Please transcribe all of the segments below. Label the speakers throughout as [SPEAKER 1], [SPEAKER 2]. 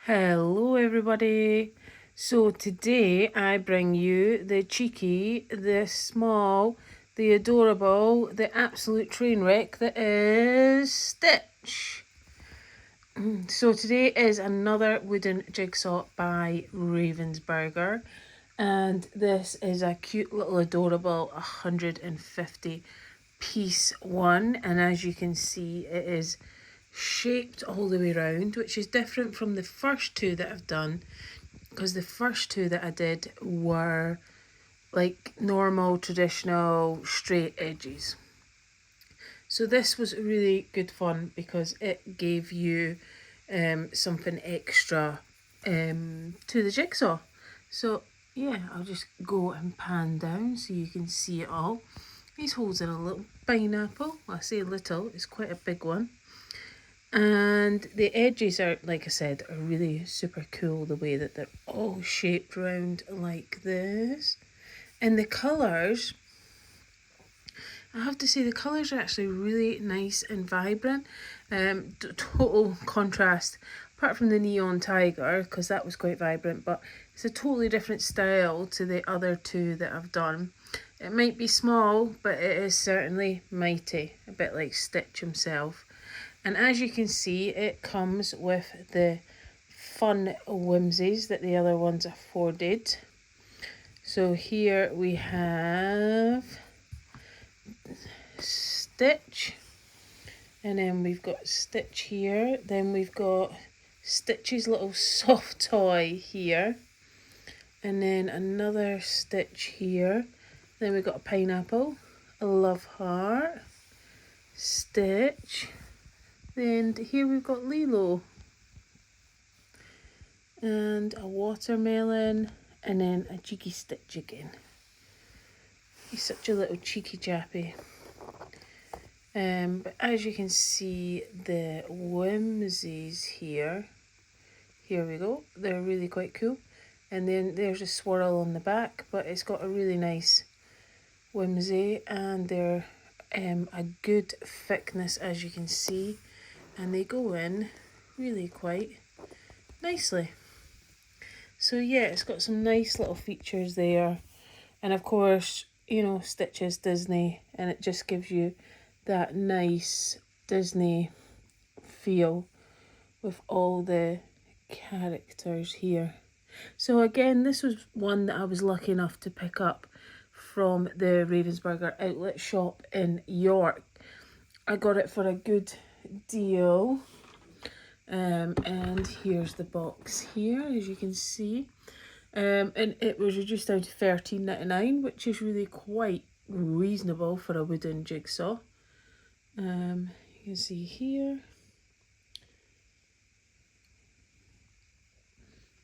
[SPEAKER 1] Hello everybody. So today I bring you the cheeky, the small, the adorable, the absolute train wreck that is Stitch. So today is another wooden jigsaw by Ravensburger, and this is a cute little adorable 150 piece one, and as you can see it is shaped all the way around, which is different from the first two that I've done, because the first two that I did were like normal traditional straight edges. So this was really good fun because it gave you something extra to the jigsaw. So yeah, I'll just go and pan down so you can see it all. He's holding a little pineapple. I say little, it's quite a big one. And the edges are, like I said, are really super cool, the way that they're all shaped round like this. And the colours, I have to say the colours are actually really nice and vibrant. Total contrast, apart from the neon tiger, because that was quite vibrant, but it's a totally different style to the other two that I've done. It might be small, but it is certainly mighty, a bit like Stitch himself. And as you can see, it comes with the fun whimsies that the other ones afforded. So here we have Stitch, and then we've got Stitch here, then we've got Stitch's little soft toy here, and then another Stitch here, then we've got a pineapple, a love heart, Stitch, then here we've got Lilo, and a watermelon, and then a cheeky Stitch again. He's such a little cheeky chappy. But as you can see, the whimsies here we go, they're really quite cool. And then there's a swirl on the back, but it's got a really nice whimsy, and they're a good thickness, as you can see, and they go in really quite nicely. So yeah, it's got some nice little features there, and of course, you know, Stitch is Disney, and it just gives you that nice Disney feel with all the characters here. So again, this was one that I was lucky enough to pick up from the Ravensburger outlet shop in York. I got it for a good deal. And here's the box here, as you can see. And it was reduced down to $13.99, which is really quite reasonable for a wooden jigsaw. You can see here.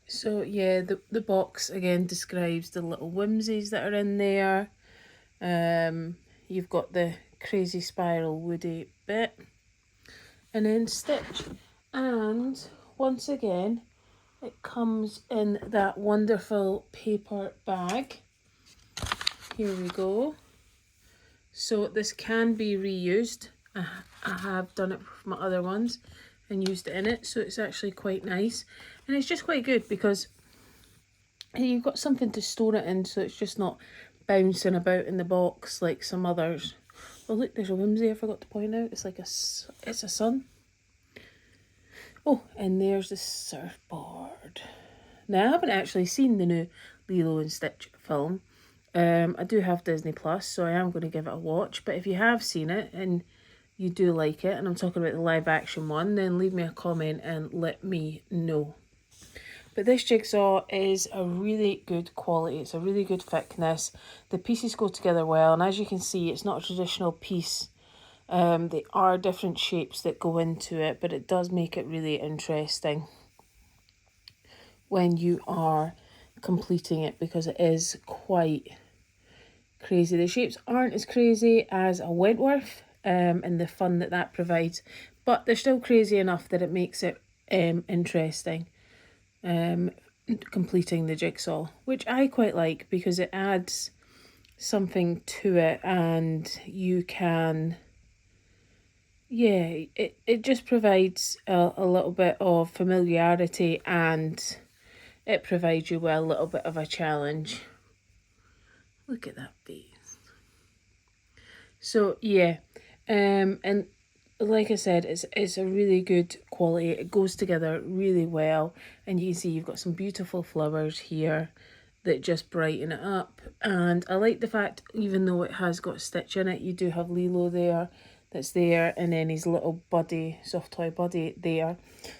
[SPEAKER 1] So yeah, the box again describes the little whimsies that are in there. You've got the crazy spiral woody bit, and then Stitch. And once again, it comes in that wonderful paper bag. Here we go. So this can be reused. I have done it for my other ones and used it in it, so it's actually quite nice, and it's just quite good because you've got something to store it in, so it's just not bouncing about in the box like some others. Oh look, there's a whimsy I forgot to point out. It's like it's a sun. Oh, and there's the surfboard. Now I haven't actually seen the new Lilo and Stitch film. I do have Disney Plus, so I am going to give it a watch, but if you have seen it and you do like it, and I'm talking about the live action one, then leave me a comment and let me know. But this jigsaw is a really good quality. It's a really good thickness. The pieces go together well, and as you can see, it's not a traditional piece. They are different shapes that go into it, but it does make it really interesting when you are completing it, because it is quite crazy. The shapes aren't as crazy as a Wentworth, and the fun that provides, but they're still crazy enough that it makes it interesting completing the jigsaw, which I quite like because it adds something to it, and you can yeah, it just provides a little bit of familiarity, and it provides you with a little bit of a challenge. Look at that face. So yeah, and like I said, it's a really good quality. It goes together really well, and you can see you've got some beautiful flowers here that just brighten it up. And I like the fact, even though it has got Stitch in it, you do have Lilo there, that's there, and then his little buddy, soft toy buddy there.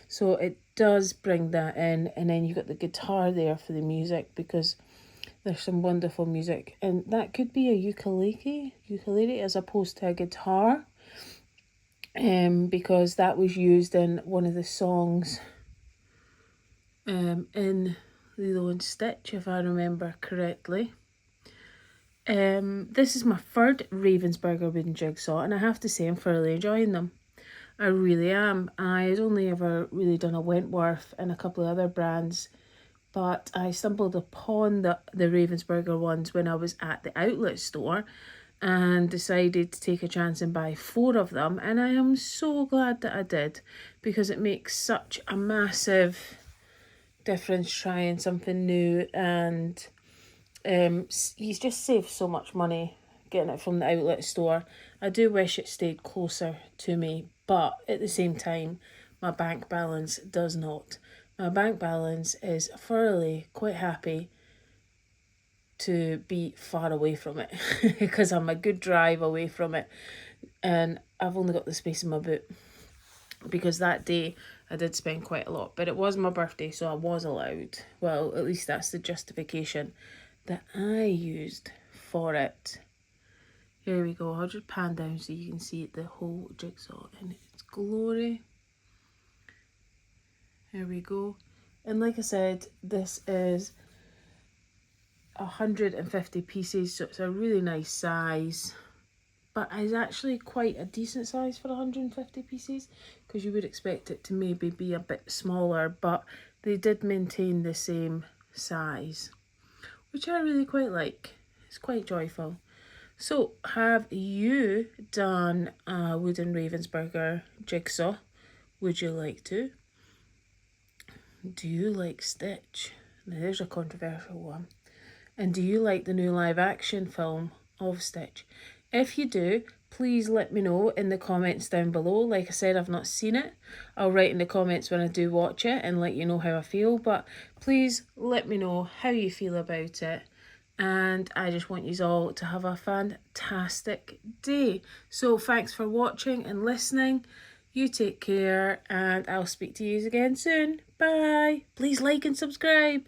[SPEAKER 1] So it does bring that in, and then you've got the guitar there for the music, because there's some wonderful music, and that could be a ukulele as opposed to a guitar, because that was used in one of the songs, in Lilo and Stitch, if I remember correctly. This is my third Ravensburger wooden jigsaw, and I have to say I'm thoroughly enjoying them. I really am. I had only ever really done a Wentworth and a couple of other brands, but I stumbled upon the Ravensburger ones when I was at the outlet store and decided to take a chance and buy 4 of them, and I am so glad that I did, because it makes such a massive difference trying something new, and you just save so much money getting it from the outlet store. I do wish it stayed closer to me, but at the same time, my bank balance does not. My bank balance is thoroughly quite happy to be far away from it because I'm a good drive away from it, and I've only got the space in my boot, because that day I did spend quite a lot, but it was my birthday, so I was allowed. Well, at least that's the justification that I used for it. Here we go. I'll just pan down so you can see the whole jigsaw in its glory. Here we go. And like I said, this is 150 pieces, so it's a really nice size, but it's actually quite a decent size for 150 pieces, because you would expect it to maybe be a bit smaller, but they did maintain the same size, which I really quite like. It's quite joyful. So, have you done a wooden Ravensburger jigsaw? Would you like to? Do you like Stitch? Now there's a controversial one. And do you like the new live action film of Stitch? If you do, please let me know in the comments down below. Like I said, I've not seen it. I'll write in the comments when I do watch it and let you know how I feel. But please let me know how you feel about it. And I just want you all to have a fantastic day. So thanks for watching and listening. You take care, and I'll speak to you again soon. Bye. Please like and subscribe.